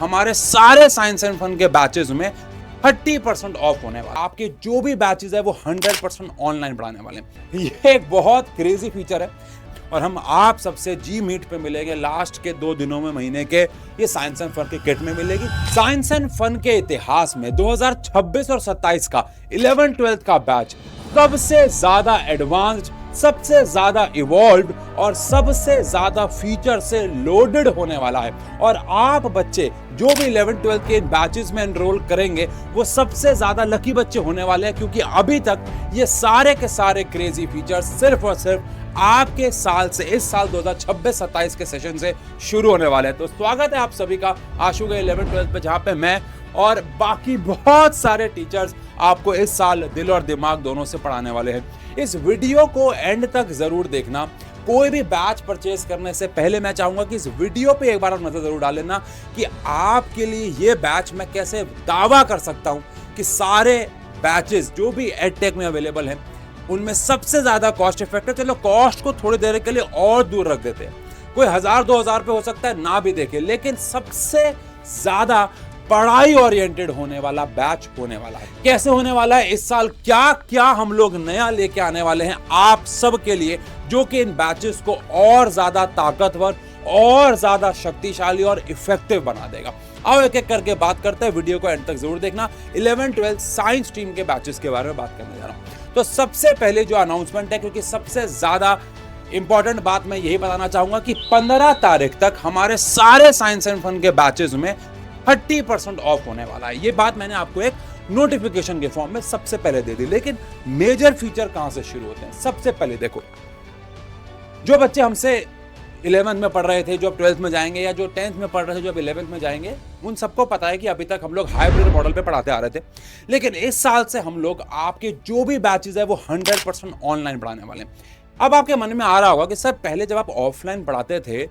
हमारे सारे science and fun के बैचेस में 30% ऑफ होने वाला। आपके जो भी बैचेस है वो 100% ऑनलाइन पढ़ाने वाले हैं। ये एक बहुत क्रेजी फीचर है और हम आप सबसे जी मीट पे मिलेंगे लास्ट के 2 दिनों में, महीने के। ये साइंस एंड फन के किट में मिलेगी। साइंस एंड फन के इतिहास में 2026 और 27 का 11-12 का बैच सबसे ज्यादा एडवांस्ड, सबसे ज्यादा इवॉल्व्ड और सबसे ज्यादा फीचर से लोडेड होने वाला है। और आप बच्चे जो भी 11-12 के बैचेस में एनरोल करेंगे वो सबसे ज्यादा लकी बच्चे होने वाले हैं, क्योंकि अभी तक ये सारे के सारे क्रेजी फीचर्स सिर्फ और सिर्फ आपके साल से, इस साल 2026-27 के सेशन से शुरू होने वाले हैं। तो स्वागत है आप सभी का आशु के 11-12 पे, जहां पे मैं और बाकी बहुत सारे टीचर्स आपको इस साल दिल और दिमाग दोनों से पढ़ाने वाले हैं। इस वीडियो को एंड तक जरूर देखना। कोई भी बैच परचेज करने से पहले मैं चाहूंगा कि इस वीडियो पे एक बार आप नजर जरूर डाल लेना कि आपके लिए ये बैच मैं कैसे दावा कर सकता हूं कि सारे बैचेस जो भी एडटेक में अवेलेबल हैं उनमें सबसे ज्यादा कॉस्ट इफेक्टिव। चलो कॉस्ट को थोड़ी देर के लिए और दूर रख देते हैं, कोई 1000-2000 पे हो सकता है ना भी देखे, लेकिन सबसे ज्यादा पढ़ाई ओरिएंटेड होने वाला बैच होने वाला है। कैसे होने वाला है, इस साल क्या क्या हम लोग नया लेके आने वाले हैं आप सब के लिए, जो कि इन बैचेस को और ज्यादा ताकतवर और ज्यादा शक्तिशाली और इफेक्टिव बना देगा। आओ एक एक करके बात करते हैं, वीडियो को एंड तक जरूर देखना। 11-12 साइंस स्ट्रीम के बैचेस के बारे में बात करने जा रहा हूं। तो सबसे पहले जो अनाउंसमेंट है, क्योंकि सबसे ज्यादा इंपॉर्टेंट बात मैं यही बताना चाहूंगा कि 15 तारीख तक हमारे सारे साइंस एंड फन के बैचेस में 30% ऑफ होने वाला है। ये बात मैंने आपको एक नोटिफिकेशन के फॉर्म में सबसे पहले दे दी। लेकिन मेजर फीचर कहां से शुरू होते हैं, सबसे पहले देखो, जो बच्चे हमसे 11th में पढ़ रहे थे, जो अब 12th में जाएंगे, या जो 10th में पढ़ रहे थे जो अब 11th में जाएंगे, उन सबको पता है कि अभी तक हम लोग हाइब्रिड मॉडल पे पढ़ाते आ रहे थे। लेकिन इस साल से हम लोग आपके जो भी बैचेस है वो 100% ऑनलाइन पढ़ाने वाले हैं। अब आपके मन में आ रहा होगा कि सर पहले जब आप ऑफलाइन पढ़ाते थे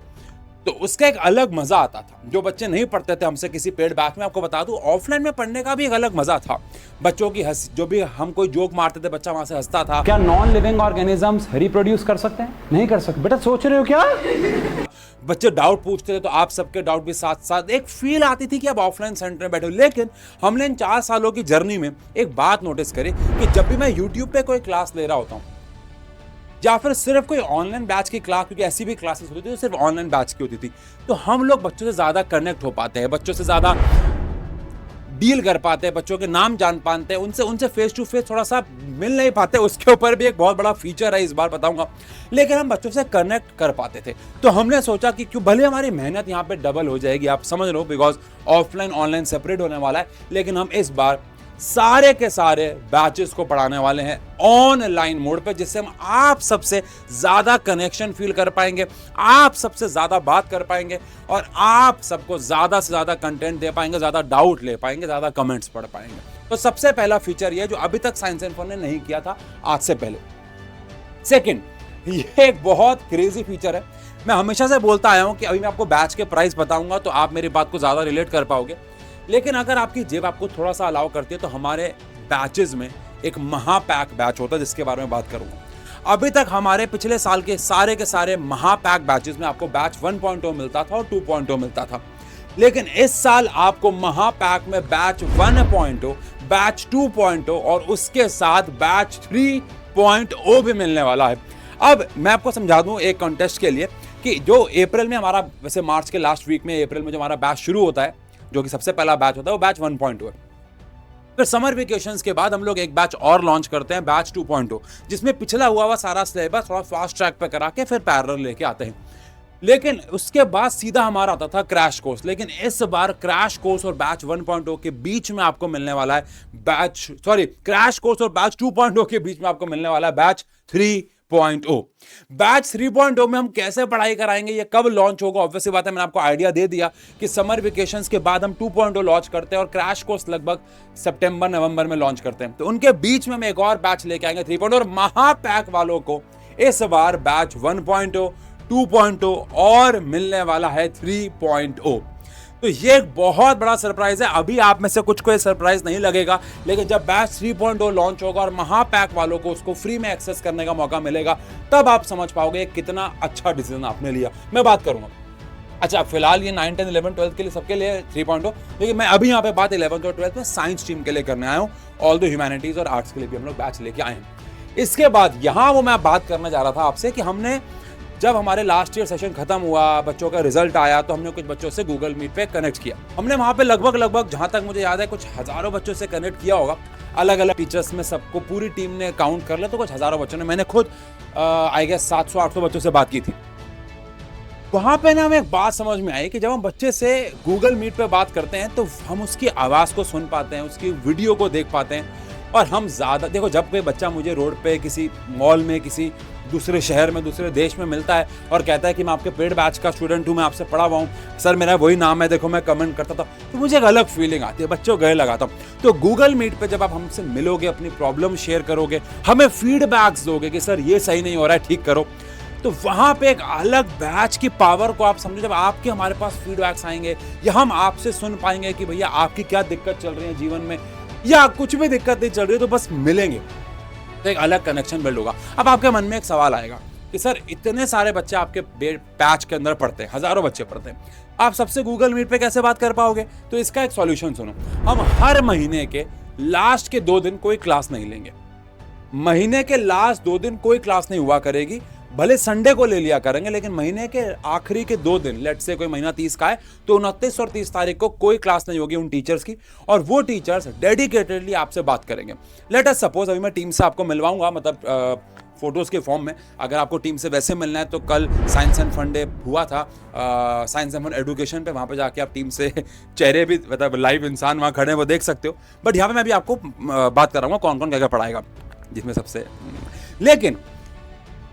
तो उसका एक अलग मजा आता था। जो बच्चे नहीं पढ़ते थे हमसे किसी पेड बैच में, आपको बता दूं ऑफलाइन में पढ़ने का भी एक अलग मजा था। बच्चों की जो भी हम कोई जोक मारते थे बच्चा वहां से हंसता था। क्या नॉन लिविंग ऑर्गेनिजम्स रिप्रोड्यूस कर सकते हैं? नहीं कर सकते। बेटा सोच रहे हो क्या? बच्चे डाउट पूछते थे तो आप सबके डाउट भी साथ साथ एक फील आती थी कि आप ऑफलाइन सेंटर में बैठे हो। लेकिन हमने इन 4 सालों की जर्नी में एक बात नोटिस करी कि जब भी मैं यूट्यूब पे कोई क्लास ले रहा होता हूँ या फिर सिर्फ कोई ऑनलाइन बैच की क्लास, क्योंकि ऐसी भी क्लासेस होती थी जो सिर्फ ऑनलाइन बैच की होती थी, तो हम लोग बच्चों से ज्यादा कनेक्ट हो पाते हैं, बच्चों से ज्यादा डील कर पाते हैं, बच्चों के नाम जान पाते हैं, उनसे फेस टू फेस थोड़ा सा मिल नहीं पाते। उसके ऊपर भी एक बहुत बड़ा फीचर है, इस बार बताऊंगा। लेकिन हम बच्चों से कनेक्ट कर पाते थे, तो हमने सोचा कि क्यों भले हमारी मेहनत यहाँ पे डबल हो जाएगी, आप समझ लो, बिकॉज ऑफलाइन ऑनलाइन सेपरेट होने वाला है, लेकिन हम इस बार सारे के सारे बैचेस को पढ़ाने वाले हैं ऑनलाइन मोड पे, जिससे हम आप सबसे ज्यादा कनेक्शन फील कर पाएंगे, आप सबसे ज्यादा बात कर पाएंगे और आप सबको ज्यादा से ज्यादा कंटेंट दे पाएंगे, ज्यादा डाउट ले पाएंगे, ज्यादा कमेंट्स पढ़ पाएंगे। तो सबसे पहला फीचर ये जो अभी तक साइंस एंड फन ने नहीं किया था आज से पहले। सेकंड, ये एक बहुत क्रेजी फीचर है। मैं हमेशा से बोलता आया हूं कि अभी मैं आपको बैच के प्राइस बताऊंगा तो आप मेरी बात को ज्यादा रिलेट कर पाओगे, लेकिन अगर आपकी जेब आपको थोड़ा सा अलाउ करती है तो हमारे बैचेस में एक महापैक बैच होता है जिसके बारे में बात करूंगा। अभी तक हमारे पिछले साल के सारे महापैक बैचेस में आपको बैच 1.0 मिलता था और 2.0 मिलता था, लेकिन इस साल आपको महापैक में बैच 1.0, बैच 2.0 और उसके साथ बैच 3.0 भी मिलने वाला है। अब मैं आपको समझा दूं एक कॉन्टेस्ट के लिए कि जो अप्रैल में हमारा, वैसे मार्च के लास्ट वीक में अप्रैल में जो हमारा बैच शुरू होता है, जो कि सबसे पहला बैच होता है, वो बैच 1.0 है। फिर समर वेकेशंस के बाद हम लोग एक बैच और लॉन्च करते हैं, बैच 2.0, जिसमें पिछला हुआ सारा सिलेबस थोड़ा फास्ट ट्रैक पे करा के फिर पैरेलल लेके आते हैं। लेकिन उसके बाद सीधा हमारा आता था क्रैश कोर्स, लेकिन इस बार क्रैश कोर्स और बैच 1.0 के बीच में आपको मिलने वाला है क्रैश कोर्स और बैच 2.0 के बीच में आपको मिलने वाला है बैच 3.0। बैच 3.0 में हम कैसे पढ़ाई कराएंगे, ये कब लॉन्च होगा, ऑब्वियसली बात है, मैंने आपको आइडिया दे दिया कि समर वेकेशंस के बाद हम 2.0 लॉन्च करते हैं और क्रैश कोर्स लगभग सितंबर नवंबर में लॉन्च करते हैं। तो उनके बीच में हम एक और बैच लेके आएंगे 3.0, और महापैक वालों को इस बार बैच 1.0, 2.0 और मिलने वाला है 3.0। तो ये एक बहुत बड़ा सरप्राइज है। अभी आप में से कुछ को ये सरप्राइज नहीं लगेगा, लेकिन जब बैच 3.0 लॉन्च होगा और महापैक वालों को उसको फ्री में एक्सेस करने का मौका मिलेगा, तब आप समझ पाओगे कितना अच्छा डिसीजन आपने लिया। मैं बात करूंगा अच्छा, फिलहाल ये 9, 10, 11, 12 के लिए सबके लिए 3.0, लेकिन मैं अभी यहाँ पे बात 11th और 12th में साइंस स्ट्रीम के लिए करने आया हूँ। ऑल द ह्यूमैनिटीज और आर्ट्स के लिए भी हम लोग बैच लेके आए हैं। इसके बाद यहाँ वो मैं बात करना चाह रहा था आपसे कि हमने जब हमारे लास्ट ईयर सेशन खत्म हुआ, बच्चों का रिजल्ट आया, तो हमने कुछ बच्चों से गूगल मीट पे कनेक्ट किया। हमने वहाँ पे लगभग जहाँ तक मुझे याद है कुछ हज़ारों बच्चों से कनेक्ट किया होगा। अलग अलग टीचर्स में सबको पूरी टीम ने काउंट कर लिया तो कुछ हज़ारों बच्चों ने, मैंने खुद आई गेस 700-800 बच्चों से बात की थी। वहाँ पे ना हमें एक बात समझ में आई कि जब हम बच्चे से गूगल मीट पे बात करते हैं तो हम उसकी आवाज़ को सुन पाते हैं, उसकी वीडियो को देख पाते हैं। और हम ज़्यादा देखो, जब कोई बच्चा मुझे रोड पे किसी मॉल में किसी दूसरे शहर में दूसरे देश में मिलता है और कहता है कि मैं आपके पेड बैच का स्टूडेंट हूँ, मैं आपसे पढ़ा हुआ हूँ सर, मेरा वही नाम है, देखो मैं कमेंट करता था, तो मुझे एक अलग फीलिंग आती है, बच्चों गले लगाता हूँ। तो गूगल मीट पे जब आप हमसे मिलोगे, अपनी प्रॉब्लम शेयर करोगे, हमें फीडबैक्स दोगे कि सर ये सही नहीं हो रहा है, ठीक करो, तो वहाँ पे एक अलग बैच की पावर को आप समझो। जब आपके हमारे पास फीडबैक्स आएंगे या हम आपसे सुन पाएंगे कि भैया आपकी क्या दिक्कत चल रही है जीवन में, या कुछ भी दिक्कत नहीं चल रही है, तो बस मिलेंगे तो एक अलग कनेक्शन बिल्ड होगा। अब आपके मन में एक सवाल आएगा कि सर इतने सारे बच्चे आपके बैच के अंदर पढ़ते हैं, हज़ारों बच्चे पढ़ते हैं, आप सबसे गूगल मीट पे कैसे बात कर पाओगे? तो इसका एक सॉल्यूशन सुनो। हम हर महीने के लास्ट के 2 दिन कोई क्लास नहीं लेंगे। महीने के लास्ट 2 दिन कोई क्लास नहीं हुआ करेगी, भले संडे को ले लिया करेंगे, लेकिन महीने के आखिरी के 2 दिन, लेट से कोई महीना 30 का है तो 29 और 30 तारीख को कोई क्लास नहीं होगी उन टीचर्स की, और वो टीचर्स डेडिकेटेडली आपसे बात करेंगे। लेट अस सपोज अभी मैं टीम से आपको मिलवाऊंगा, मतलब फोटोज़ के फॉर्म में। अगर आपको टीम से वैसे मिलना है तो कल साइंस एंड फन डे हुआ था साइंस एंड फन एडुकेशन पे, वहाँ पे जाके आप टीम से चेहरे भी, मतलब लाइव इंसान वहाँ खड़े हैं वो देख सकते हो। बट यहाँ पे मैं भी आपको बात कराऊंगा कौन कौन क्या क्या पढ़ाएगा, जिसमें सबसे, लेकिन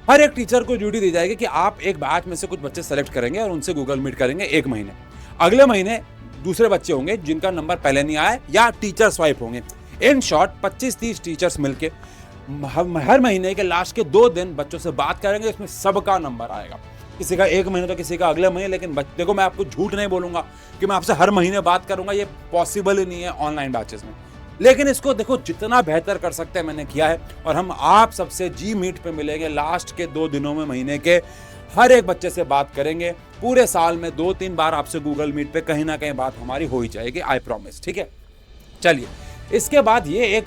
हर एक टीचर को ड्यूटी दी जाएगी कि आप एक बैच में से कुछ बच्चे सेलेक्ट करेंगे और उनसे गूगल मीट करेंगे 1 महीने। अगले महीने दूसरे बच्चे होंगे जिनका नंबर पहले नहीं आया, या टीचर स्वाइप होंगे। इन शॉर्ट 25-30 टीचर्स मिलके हर महीने के लास्ट के 2 दिन बच्चों से बात करेंगे, इसमें सबका नंबर आएगा। किसी का 1 महीने तो किसी का अगले महीने। लेकिन देखो, मैं आपको झूठ नहीं बोलूंगा कि मैं आपसे हर महीने बात करूंगा, ये पॉसिबल ही नहीं है ऑनलाइन बैचेस में। लेकिन इसको देखो, जितना बेहतर कर सकते हैं मैंने किया है, और हम आप सबसे जी मीट पे मिलेंगे लास्ट के 2 दिनों में महीने के, हर एक बच्चे से बात करेंगे। पूरे साल में 2-3 बार आपसे गूगल मीट पे कहीं ना कहीं बात हमारी हो ही जाएगी, आई प्रॉमिस। ठीक है, चलिए। इसके बाद ये एक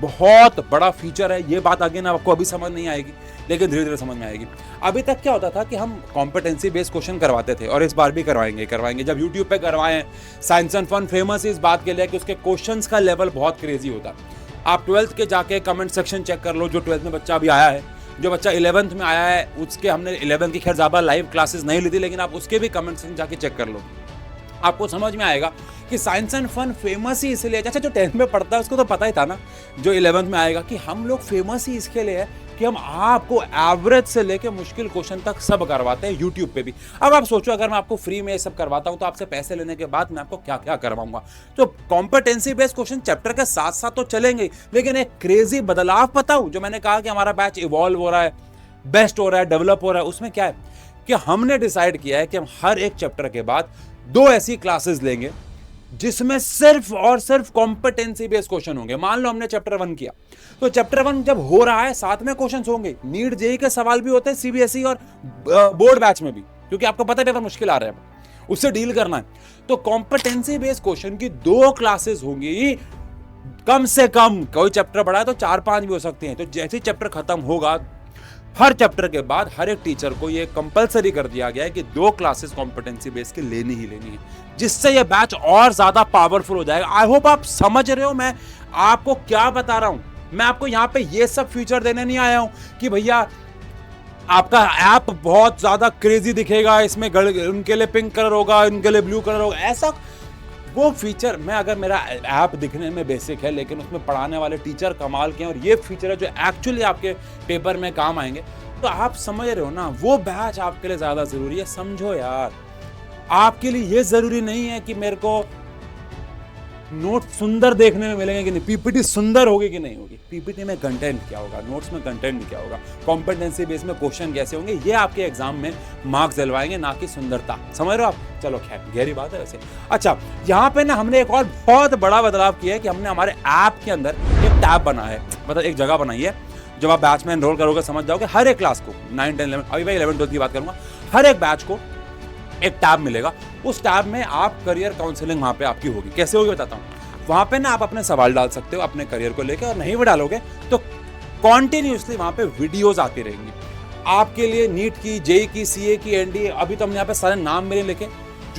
बहुत बड़ा फीचर है, ये बात अगेन आपको अभी समझ नहीं आएगी, लेकिन धीरे धीरे समझ में आएगी। अभी तक क्या होता था कि हम कॉम्पिटेंसी बेस्ड क्वेश्चन करवाते थे, और इस बार भी करवाएंगे। जब यूट्यूब पे करवाएं, साइंस एंड फन फेमस इस बात के लिए कि उसके क्वेश्चंस का लेवल बहुत क्रेजी होता। आप 12th के जाके कमेंट सेक्शन चेक कर लो, जो 12th में बच्चा अभी आया है, जो बच्चा 11th में आया है, उसके हमने 11th की खैर ज़्यादा लाइव क्लासेस नहीं ली थी, लेकिन आप उसके भी कमेंट सेक्शन जाके चेक कर लो, आपको समझ में आएगा कि साइंस एंड फन फेमस ही इसलिए, अच्छा जो 10th में पढ़ता है उसको तो पता ही था ना, जो 11th में आएगा, कि हम लोग फेमस ही इसके लिए है कि हम आपको एवरेज से लेके मुश्किल क्वेश्चन तक सब करवाते हैं यूट्यूब पे भी। अब आप सोचो, अगर मैं आपको फ्री में ये सब करवाता हूं तो आपसे पैसे लेने के बाद मैं आपको क्या क्या करवाऊंगा। तो कॉम्पिटेंसी बेस्ड क्वेश्चन चैप्टर के साथ साथ तो चलेंगे, लेकिन एक क्रेजी बदलाव बताऊं, जो मैंने कहा कि हमारा बैच इवॉल्व हो रहा है, बेस्ट हो रहा है, डेवलप हो रहा है, उसमें क्या है कि हमने डिसाइड किया है कि हम हर एक चैप्टर के बाद 2 ऐसी क्लासेस लेंगे जिसमें सिर्फ और सिर्फ कॉम्पिटेंसी बेस्ड क्वेश्चन होंगे। मान लो हमने चैप्टर 1 किया, तो चैप्टर 1 जब हो रहा है साथ में क्वेश्चंस होंगे, नीट जेईई के सवाल भी होते हैं सीबीएसई और बोर्ड बैच में भी, क्योंकि आपको पता है पेपर मुश्किल आ रहा है, उससे डील करना है। तो कॉम्पिटेंसी बेस्ड क्वेश्चन की 2 क्लासेस होंगी, कम से कम। कोई चैप्टर बड़ा है तो 4-5 भी हो सकते हैं। तो जैसे चैप्टर खत्म होगा, हर चैप्टर के बाद हर एक टीचर को ये कंपलसरी कर दिया गया है कि 2 क्लासेस कॉम्पिटेंसी बेस की लेनी ही लेनी है, जिससे ये बैच और ज्यादा पावरफुल हो जाएगा। आई होप आप समझ रहे हो मैं आपको क्या बता रहा हूं। मैं आपको यहाँ पे ये सब फीचर देने नहीं आया हूं कि भैया आपका ऐप बहुत ज्यादा क्रेजी दिखेगा, इसमें उनके लिए पिंक कलर होगा, इनके लिए ब्लू कलर होगा, ऐसा वो फीचर। मैं अगर मेरा ऐप दिखने में बेसिक है, लेकिन उसमें पढ़ाने वाले टीचर कमाल के हैं, और ये फीचर है जो एक्चुअली आपके पेपर में काम आएंगे, तो आप समझ रहे हो ना, वो बैच आपके लिए ज़्यादा ज़रूरी है। समझो यार, आपके लिए ये ज़रूरी नहीं है कि मेरे को नोट सुंदर देखने में मिलेंगे कि नहीं, पीपीटी सुंदर होगी कि नहीं होगी, पीपीटी में कंटेंट क्या होगा, नोट्स में कंटेंट क्या होगा, कॉम्पिटेंसी बेस में क्वेश्चन कैसे होंगे, ये आपके एग्जाम में मार्क्स दिलवाएंगे, ना कि सुंदरता। समझ रहे हो आप? चलो खैर, गहरी बात है वैसे। अच्छा, यहाँ पे ना हमने एक और बहुत बड़ा बदलाव किया है कि हमने हमारे ऐप के अंदर एक टैब बनाया है, मतलब एक जगह बनाई है। जब आप बैच में एनरोल करोगे समझ जाओगे, हर एक क्लास को 9, 10, 11, अभी मैं 11, 12 की बात करूंगा, हर एक बैच को एक टैब मिलेगा, उस टैब में आप करियर काउंसलिंग वहाँ पे आपकी होगी। कैसे होगी बताता हूँ। वहाँ पे ना आप अपने सवाल डाल सकते हो अपने करियर को लेकर, और नहीं भी डालोगे तो कॉन्टिन्यूसली वहाँ पे वीडियोज आती रहेंगी आपके लिए। नीट की, जेई की, सीए की, एनडीए, अभी तो हमने यहाँ पे सारे नाम मेरे लिखे,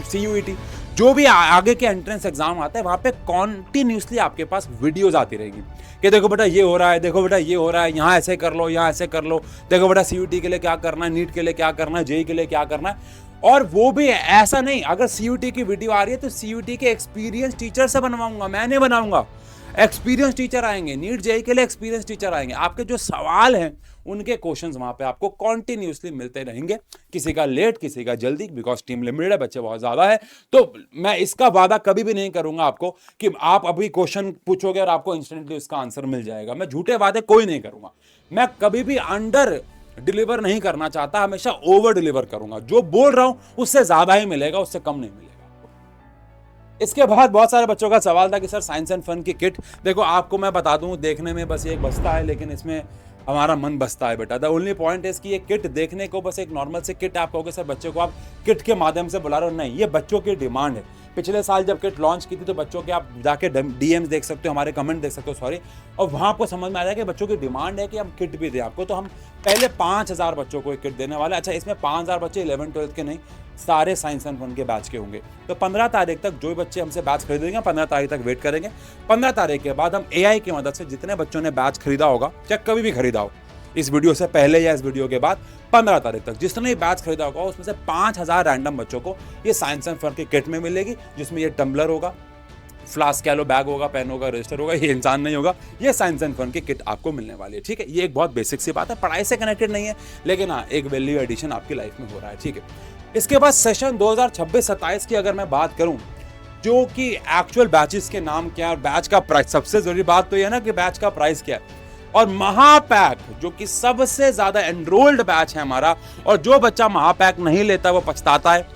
CUET, जो भी आगे के एंट्रेंस एग्जाम आता है वहाँ पे कॉन्टिन्यूसली आपके पास वीडियोज आती रहेगी कि देखो बेटा ये हो रहा है, देखो बेटा ये हो रहा है, यहाँ ऐसे कर लो, यहाँ ऐसे कर लो, देखो बेटा CUET के लिए क्या करना है, नीट के लिए क्या करना है, जेई के लिए क्या करना है। और वो भी ऐसा नहीं, अगर CUET की वीडियो आ रही है तो CUET के एक्सपीरियंस टीचर से बनवाऊंगा, मैं नहीं बनाऊंगा, एक्सपीरियंस टीचर आएंगे। नीट जेई के लिए एक्सपीरियंस टीचर आएंगे। आपके जो सवाल हैं उनके क्वेश्चंस वहां पे आपको कॉन्टिन्यूसली मिलते रहेंगे, किसी का लेट, किसी का जल्दी, बिकॉज टीम लिमिटेड है, बच्चे बहुत ज्यादा है। तो मैं इसका वादा कभी भी नहीं करूंगा आपको कि आप अभी क्वेश्चन पूछोगे और आपको इंस्टेंटली उसका आंसर मिल जाएगा। मैं झूठे वादे कोई नहीं करूंगा। मैं कभी भी अंडर डिलीवर नहीं करना चाहता, हमेशा ओवर डिलीवर करूंगा। जो बोल रहा हूं उससे ज्यादा ही मिलेगा, उससे कम नहीं मिलेगा। इसके बाद बहुत सारे बच्चों का सवाल था कि सर साइंस एंड फन की किट, देखो आपको मैं बता दूं, देखने में बस एक बस्ता है, लेकिन इसमें हमारा मन बसता है बेटा। द ओनली पॉइंट इज कि ये किट देखने को बस एक नॉर्मल से किट, आप कहोगे सर बच्चे को आप किट के माध्यम से बुला रहे हो, नहीं, ये बच्चों की डिमांड है। पिछले साल जब किट लॉन्च की थी तो बच्चों के आप जाके DMs देख सकते हो, हमारे कमेंट देख सकते हो, सॉरी, और वहाँ आपको समझ में आ जाएगा कि बच्चों की डिमांड है कि हम किट भी दें आपको। तो हम पहले 5000 बच्चों को एक किट देने वाले। अच्छा, इसमें 5000 बच्चे 11th-12th के नहीं, सारे साइंस एंड फन के बैच के होंगे। तो 15 तारीख तक जो बच्चे हमसे बैच खरीदेंगे, 15 तारीख तक वेट करेंगे। 15 तारीख के बाद हम AI की मदद से जितने बच्चों ने बैच खरीदा होगा, चाहे कभी भी खरीदा हो, इस वीडियो से पहले या इस वीडियो के बाद, 15 तारीख तक जिसने भी बैच खरीदा होगा उसमें से 5000 रैंडम बच्चों को ये साइंस एंड फन की किट में मिलेगी, जिसमें ये टम्बलर होगा, फ्लास्क कह लो, बैग होगा, पेन होगा, रजिस्टर होगा, ये इंसान नहीं होगा, ये साइंस एंड फन की किट आपको मिलने वाली है। ठीक है, ये एक बहुत बेसिक सी बात है, पढ़ाई से कनेक्टेड नहीं है, लेकिन हाँ एक वैल्यू एडिशन आपकी लाइफ में हो रहा है। ठीक है, इसके बाद सेशन 2026-27 की अगर मैं बात करूं, जो कि एक्चुअल बैचेस के नाम क्या है और बैच का प्राइस, सबसे जरूरी बात तो यह ना कि बैच का प्राइस क्या है, और महापैक जो कि सबसे ज्यादा एनरोल्ड बैच है हमारा, और जो बच्चा महापैक नहीं लेता वो पछताता है।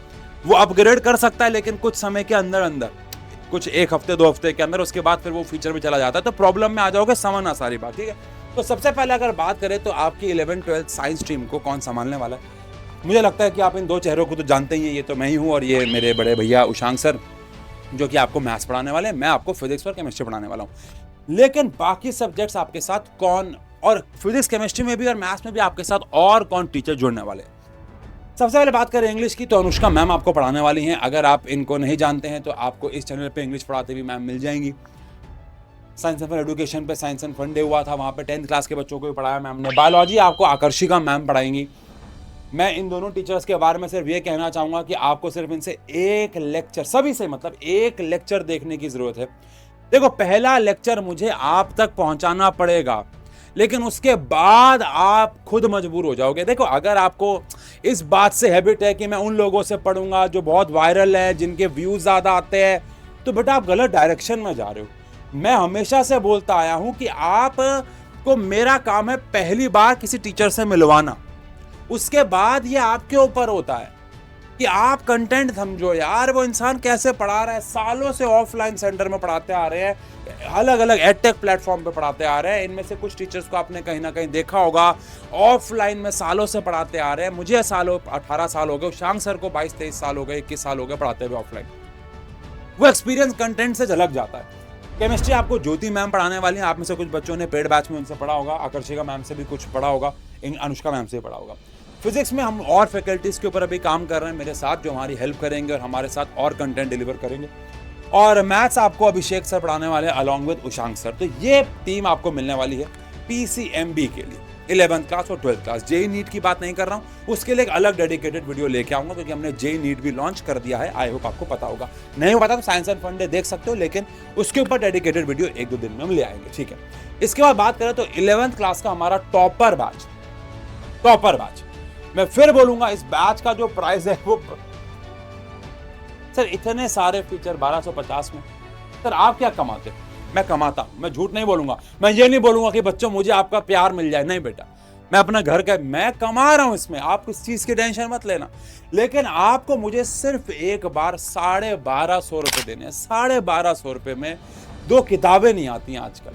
वो अपग्रेड कर सकता है लेकिन कुछ समय के अंदर अंदर, कुछ 1 हफ्ते 2 हफ्ते के अंदर, उसके बाद फिर वो फीचर भी चला जाता है, तो प्रॉब्लम में आ जाओगे, समझना सारी बात। ठीक है, तो सबसे पहले अगर बात करें तो आपकी 11th-12th साइंस स्ट्रीम को कौन संभालने वाला है। मुझे लगता है कि आप इन दो चेहरों को तो जानते ही हैं, ये तो मैं ही हूँ और ये मेरे बड़े भैया उशांक सर, जो कि आपको मैथ्स पढ़ाने वाले हैं, मैं आपको फिजिक्स और केमिस्ट्री पढ़ाने वाला हूँ। लेकिन बाकी सब्जेक्ट्स आपके साथ कौन, और फिजिक्स केमिस्ट्री में भी और मैथ्स में भी आपके साथ और कौन टीचर जुड़ने वाले हैं। सबसे पहले बात करें इंग्लिश की, तो अनुष्का मैम आपको पढ़ाने वाली हैं। अगर आप इनको नहीं जानते हैं तो आपको इस चैनल पे इंग्लिश पढ़ाते भी मैम मिल जाएंगी। साइंस एंड फन एजुकेशन पे साइंस एंड फन डे हुआ था, वहाँ पे 10th क्लास के बच्चों को भी पढ़ाया मैम ने। बायोलॉजी आपको आकर्षिका मैम पढ़ाएंगी। मैं इन दोनों टीचर्स के बारे में सिर्फ ये कहना चाहूँगा कि आपको सिर्फ इनसे एक लेक्चर, सभी से मतलब एक लेक्चर देखने की ज़रूरत है। देखो, पहला लेक्चर मुझे आप तक पहुंचाना पड़ेगा, लेकिन उसके बाद आप खुद मजबूर हो जाओगे। देखो, अगर आपको इस बात से हैबिट है कि मैं उन लोगों से पढ़ूंगा जो बहुत वायरल है, जिनके व्यूज ज़्यादा आते हैं, तो बेटा आप गलत डायरेक्शन में जा रहे हो। मैं हमेशा से बोलता आया हूं कि आप को मेरा काम है पहली बार किसी टीचर से मिलवाना, उसके बाद ये आपके ऊपर होता है कि आप कंटेंट समझो। यार वो इंसान कैसे पढ़ा रहा है, सालों से ऑफलाइन सेंटर में पढ़ाते आ रहे हैं, अलग अलग एडटेक प्लेटफॉर्म पे पढ़ाते आ रहे हैं। इनमें से कुछ टीचर्स को आपने कहीं ना कहीं देखा होगा, ऑफलाइन में सालों से पढ़ाते आ रहे हैं। मुझे 18 साल हो गए, शांग सर को 22-23 साल हो गए, 21 साल हो गए पढ़ाते हुए ऑफलाइन। वो एक्सपीरियंस कंटेंट से झलक जाता है। केमिस्ट्री आपको ज्योति मैम पढ़ाने वाली हैं। आप में से कुछ बच्चों ने पेड बैच में उनसे पढ़ा होगा, आकर्षिका मैम से भी कुछ पढ़ा होगा, अनुष्का मैम से पढ़ा होगा। फिजिक्स में हम और फैकल्टीज के ऊपर अभी काम कर रहे हैं मेरे साथ, जो हमारी हेल्प करेंगे और हमारे साथ और कंटेंट डिलीवर करेंगे। और मैथ्स आपको अभिषेक सर पढ़ाने वाले अलॉन्ग विद उशांक सर। तो ये टीम आपको मिलने वाली है PCMB के लिए, 11th क्लास और 12th क्लास। जेई नीट की बात नहीं कर रहा हूँ, उसके लिए एक अलग डेडिकेटेड वीडियो लेके आऊंगा, क्योंकि हमने जेई नीट भी लॉन्च कर दिया है। आई होप आपको पता होगा, नहीं पता तो साइंस एंड फन डे देख सकते हो, लेकिन उसके ऊपर डेडिकेटेड वीडियो 1-2 दिन में हम ले आएंगे। ठीक है, इसके बाद बात करें तो 11th क्लास का हमारा टॉपर बैच। मैं फिर बोलूंगा, इस बैच का जो प्राइस है वो, सर इतने सारे फीचर 1250 में, सर आप क्या कमाते हो? मैं कमाता हूं, मैं झूठ नहीं बोलूंगा। मैं ये नहीं बोलूंगा कि बच्चों मुझे आपका प्यार मिल जाए, नहीं बेटा, मैं अपना घर का, मैं कमा रहा हूं इसमें, आप किस चीज की टेंशन मत लेना। लेकिन आपको मुझे सिर्फ एक बार 1250 रुपए देने हैं। 1250 रुपए में 2 किताबें नहीं आती हैं आजकल।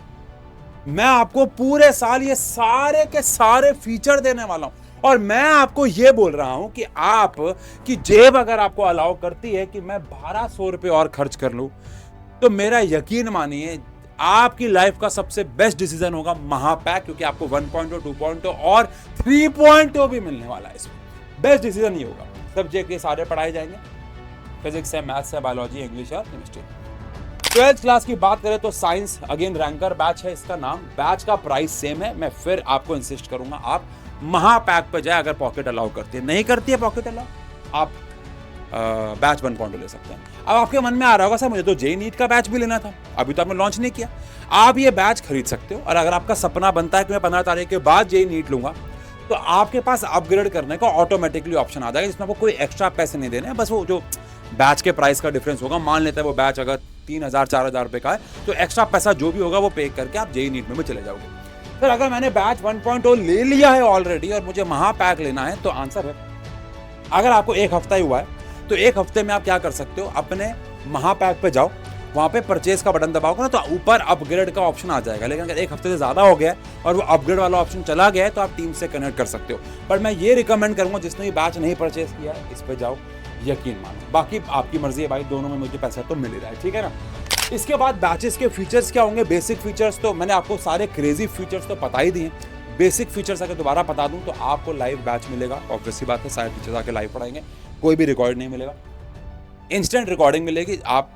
मैं आपको पूरे साल ये सारे के सारे फीचर देने वाला हूं, और मैं आपको ये बोल रहा हूं कि आप की जेब अगर आपको अलाउ करती है कि मैं 1200 रुपये और खर्च कर लूं, तो मेरा यकीन मानिए आपकी लाइफ का सबसे बेस्ट डिसीजन होगा महापैक, क्योंकि आपको 1.0, 2.0 और 3.0 भी मिलने वाला है। इसमें बेस्ट डिसीजन ये होगा। सब्जेक्ट ये सारे पढ़ाए जाएंगे, फिजिक्स है, मैथ्स है, बायोलॉजी, इंग्लिश और केमिस्ट्री। 12th क्लास की बात करें तो साइंस अगेन रैंकर बैच है इसका नाम। बैच का प्राइस सेम है। मैं फिर आपको इंसिस्ट करूंगा आप महापैक पे जाए, अगर पॉकेट अलाउ करती है। नहीं करती है पॉकेट अलाउ, आप बैच 1.0 ले सकते हैं। अब आपके मन में आ रहा होगा सर मुझे तो जेईई नीट का बैच भी लेना था, अभी तो आपने लॉन्च नहीं किया। आप ये बैच खरीद सकते हो, और अगर आपका सपना बनता है कि मैं 15 तारीख के बाद जेईई नीट लूंगा, तो आपके पास अपग्रेड करने का ऑटोमेटिकली ऑप्शन आ जाएगा, जिसमें आपको कोई एक्स्ट्रा पैसे नहीं देने हैं। बस वो जो बैच के प्राइस का डिफरेंस होगा, मान लेते हैं वो बैच अगर 3000 4000 रुपये का है, तो एक्स्ट्रा पैसा जो भी होगा वो पे करके आप जेईई नीट में भी चले जाओगे। फिर अगर मैंने बैच 1.0 ले लिया है ऑलरेडी और मुझे महापैक लेना है, तो आंसर है अगर आपको एक हफ्ता ही हुआ है तो एक हफ्ते में आप क्या कर सकते हो, अपने महापैक पे जाओ, वहाँ पे परचेज का बटन दबाओगे ना तो ऊपर अपग्रेड का ऑप्शन आ जाएगा। लेकिन अगर एक हफ्ते से ज़्यादा हो गया और वो अपग्रेड वाला ऑप्शन चला गया है तो आप टीम से कनेक्ट कर सकते हो। पर मैं ये रिकमेंड करूँगा जिसने भी बैच नहीं परचेज किया इस पर जाओ, यकीन मानो। बाकी आपकी मर्जी है भाई, दोनों में मुझे पैसा तो मिल ही रहा है, ठीक है ना। इसके बाद बैचेस के फीचर्स क्या होंगे, बेसिक फीचर्स तो मैंने आपको सारे क्रेजी फीचर्स तो पता ही दिए। बेसिक फीचर्स अगर दोबारा बता दूं तो आपको लाइव बैच मिलेगा, ऑब्वियसली बात है, सारे टीचर्स आके लाइव पढ़ाएंगे, कोई भी रिकॉर्ड नहीं मिलेगा, इंस्टेंट रिकॉर्डिंग मिलेगी। आप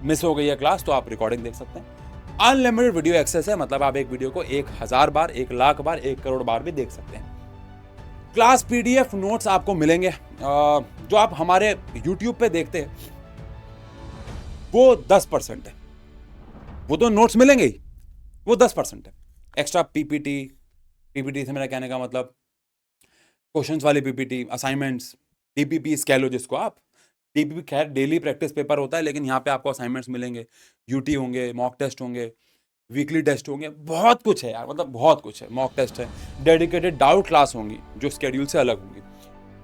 मिस हो गई है क्लास तो आप रिकॉर्डिंग देख सकते हैं। अनलिमिटेड वीडियो एक्सेस है, मतलब आप एक वीडियो को 1000 बार, 1 लाख बार, 1 करोड़ बार भी देख सकते हैं। क्लास पीडीएफ नोट्स आपको मिलेंगे, जो आप हमारे यूट्यूब पे देखते हैं वो 10% है, वो तो नोट्स मिलेंगे ही, वो 10% है। एक्स्ट्रा पीपीटी से मेरा कहने का मतलब क्वेश्चंस वाली पीपीटी, असाइनमेंट्स, डीपीपी कह लो जिसको आप। डीपीपी खैर डेली प्रैक्टिस पेपर होता है, लेकिन यहाँ पे आपको असाइनमेंट्स मिलेंगे, यूटी होंगे, मॉक टेस्ट होंगे, वीकली टेस्ट होंगे, बहुत कुछ है यार, मतलब बहुत कुछ है। मॉक टेस्ट है, डेडिकेटेड डाउट क्लास होंगी जो स्केड्यूल से अलग होंगी,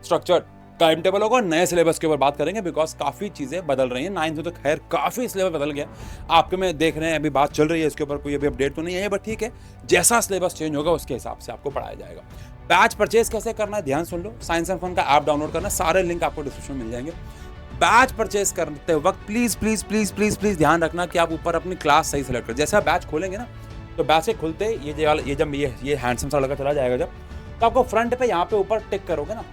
स्ट्रक्चर्ड टाइम टेबल होगा। नए सिलेबस के ऊपर बात करेंगे बिकॉज काफ़ी चीज़ें बदल रही हैं। 9th में तो खैर काफ़ी सिलेबस बदल गया, आपके में देख रहे हैं, अभी बात चल रही है इसके ऊपर, कोई अभी अपडेट तो नहीं है, बट ठीक है, जैसा सिलेबस चेंज होगा उसके हिसाब से आपको पढ़ाया जाएगा। बैच परचेज कैसे करना है ध्यान सुन लो, साइंस एंड फन का ऐप डाउनलोड करना, सारे लिंक आपको डिस्क्रिप्शन में मिल जाएंगे। बैच परचेज करते वक्त please please please please please ध्यान रखना कि आप ऊपर अपनी क्लास सही सेलेक्ट करें। जैसे आप बैच खोलेंगे ना, तो बैच से खुलते ये जब ये हैंडसम सा लड़का चला जाएगा जब, तो आपको फ्रंट पे यहाँ पे ऊपर टिक करोगे ना,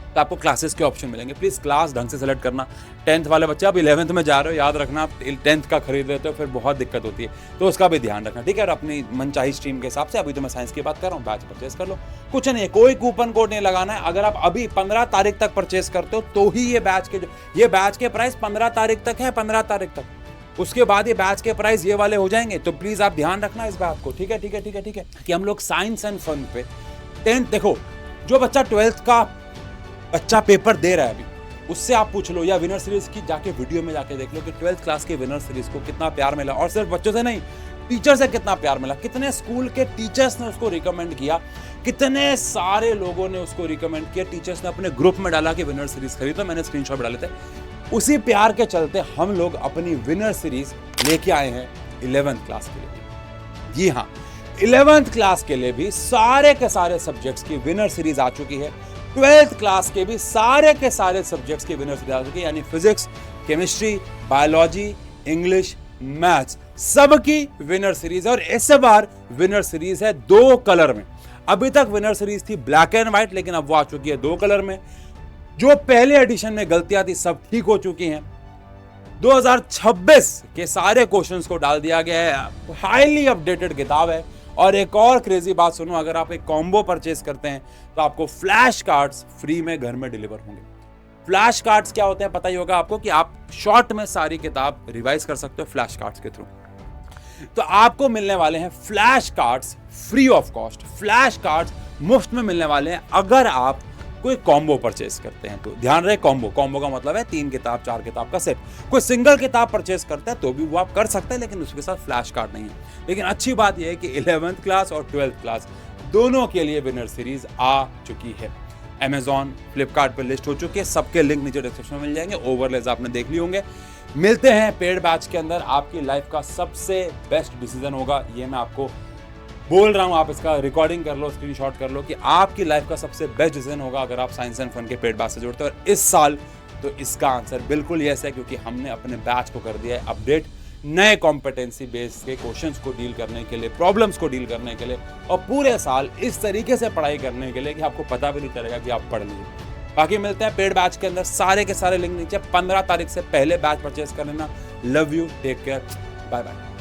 तो आपको क्लासेस के ऑप्शन मिलेंगे। प्लीज़ क्लास ढंग से सेलेक्ट करना। 10th वाले बच्चे आप 11th में जा रहे हो, याद रखना, आप 10th का खरीद लेते हो फिर बहुत दिक्कत होती है, तो उसका भी ध्यान रखना, ठीक है। और अपनी मनचाही स्ट्रीम के हिसाब से, अभी तो मैं साइंस की बात कर रहा हूँ, बैच परचेस कर लो, कुछ नहीं है, कोई कूपन कोड नहीं लगाना है। अगर आप अभी 15 तारीख तक परचेस करते हो तो ही ये बैच के प्राइस 15 तारीख तक है, 15 तारीख तक। उसके बाद ये बैच के प्राइस ये वाले हो जाएंगे, तो प्लीज आप ध्यान रखना इस बात को, ठीक है, ठीक है, ठीक है, ठीक है, कि हम लोग साइंस एंड फन पे 10th, देखो जो बच्चा 12th का बच्चा पेपर दे रहा है अभी, उससे आप पूछ लो, या विनर सीरीज की जाके वीडियो में जाके देख लो कि 12th क्लास के विनर सीरीज को कितना प्यार मिला, और सिर्फ बच्चों से नहीं, टीचर से कितना प्यार मिला, कितने स्कूल के टीचर्स ने उसको रिकमेंड किया, कितने सारे लोगों ने उसको रिकमेंड किया, टीचर्स ने अपने ग्रुप में डाला कि विनर सीरीज खरीदो, मैंने स्क्रीनशॉट डाले थे। उसी प्यार के चलते हम लोग अपनी विनर सीरीज लेके आए हैं 11th क्लास के लिए। जी हाँ, 11th क्लास के लिए भी सारे के सारे सब्जेक्ट्स की विनर सीरीज आ चुकी है, 12th क्लास के भी सारे के सारे सब्जेक्ट्स की विनर सीरीज आ चुकी है, यानी physics, chemistry, biology, English, maths, सबकी विनर सीरीज है। और इस बार विनर सीरीज है 2 कलर में। अभी तक विनर सीरीज थी ब्लैक एंड व्हाइट, लेकिन अब वो आ चुकी है 2 कलर में। जो पहले एडिशन में गलतियां थी सब ठीक हो चुकी हैं। 2026 के सारे क्वेश्चंस को डाल दिया गया है, हाईली अपडेटेड किताब है। और एक और क्रेजी बात सुनो, अगर आप एक कॉम्बो परचेज करते हैं तो आपको फ्लैश कार्ड्स फ्री में घर में डिलीवर होंगे। फ्लैश कार्ड्स क्या होते हैं पता ही होगा आपको, कि आप शॉर्ट में सारी किताब रिवाइज कर सकते हो फ्लैश कार्ड्स के थ्रू। तो आपको मिलने वाले हैं flash cards free of cost, flash cards मुफ्त में मिलने वाले हैं अगर आप कोई कॉम्बो परचेस करते हैं। तो ध्यान रहे, कॉम्बो का मतलब है 3 किताब 4 किताब का सेट। कोई सिंगल किताब परचेस करता है तो भी वो आप कर सकते हैं, लेकिन उसके साथ फ्लैश कार्ड नहीं है। लेकिन अच्छी बात यह है कि 11th क्लास और 12th क्लास दोनों के लिए विनर सीरीज आ चुकी है। Amazon, फ्लिपकार्ट पर लिस्ट हो चुकी है, सबके लिंक नीचे डिस्क्रिप्शन में मिल जाएंगे, ओवरलेज आपने देख लिए होंगे। मिलते हैं पेड बैच के अंदर, आपकी लाइफ का सबसे बेस्ट डिसीजन होगा, ये मैं आपको बोल रहा हूँ, आप इसका रिकॉर्डिंग कर लो, स्क्रीनशॉट कर लो कि आपकी लाइफ का सबसे बेस्ट डिसीजन होगा अगर आप साइंस एंड फन के पेड बैच से जुड़ते हो। और इस साल तो इसका आंसर बिल्कुल यस है, क्योंकि हमने अपने बैच को कर दिया है अपडेट नए कॉम्पिटेंसी बेस्ड के क्वेश्चंस को डील करने के लिए, प्रॉब्लम्स को डील करने के लिए, और पूरे साल इस तरीके से पढ़ाई करने के लिए कि आपको पता भी नहीं चलेगा कि आप पढ़ लिए। बाकी मिलते हैं पेड बैच के अंदर, सारे के सारे लिंक नीचे। 15 तारीख से पहले बैच परचेज कर लेना। Love you, take care, bye bye.